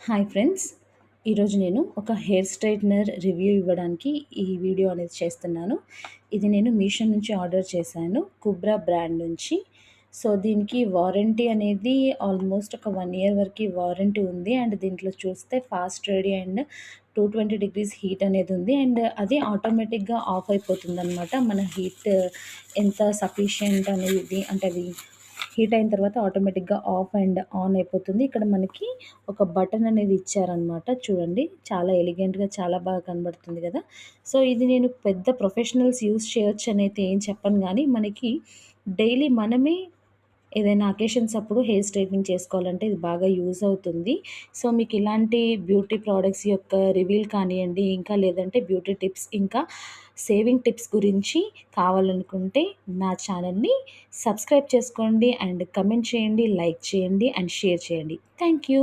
Hi friends. ఈరోజు నేను ఒక హెయిర్ స్ట్రైట్నర్ రివ్యూ ఇవ్వడానికి ఈ వీడియో అనేది చేస్తున్నాను. ఇది నేను మీషో నుంచి ఆర్డర్ చేశాను. కుబ్రా బ్రాండ్ నుంచి. సో, దీనికి వారంటీ అనేది ఆల్మోస్ట్ ఒక 1 ఇయర్ వరకు వారంటీ ఉంది. అండ్ దీంట్లో చూస్తే fast ready and 220 degrees heat అనేది ఉంది. అండ్ అది ఆటోమేటిక్‌గా ఆఫ్ అయిపోతుందనమాట. మన హీట్ ఎంత సఫిషియంట్ అనేది అంటే అది హీట్ అయిన తర్వాత ఆటోమేటిక్‌గా ఆఫ్ అండ్ ఆన్ అయిపోతుంది. ఇక్కడ మనకి ఒక బటన్ అనేది ఇచ్చారనమాట. చూడండి చాలా ఎలిగెంట్‌గా చాలా బాగా కనబడుతుంది గదా! సో, ఇది నేను పెద్ద ప్రొఫెషనల్స్ యూజ్ చేయొచ్చనైతే ఏం చెప్పను గానీ, మనకి డైలీ మనమే ఏదైనా అకేషన్స్ అప్పుడు హెయిర్ స్ట్రెయిటనింగ్ చేసుకోవాలంటే ఇది బాగా యూజ్ అవుతుంది. సో, మీకు ఇలాంటి బ్యూటీ ప్రొడక్ట్స్ యొక్క రివీల్ కానియండి, ఇంకా లేదంటే బ్యూటీ టిప్స్, ఇంకా సేవింగ్ టిప్స్ గురించి కావాలనుకుంటే నా ఛానల్‌ని సబ్స్క్రైబ్ చేసుకోండి అండ్ కమెంట్ చేయండి, లైక్ చేయండి అండ్ షేర్ చేయండి. Thank you.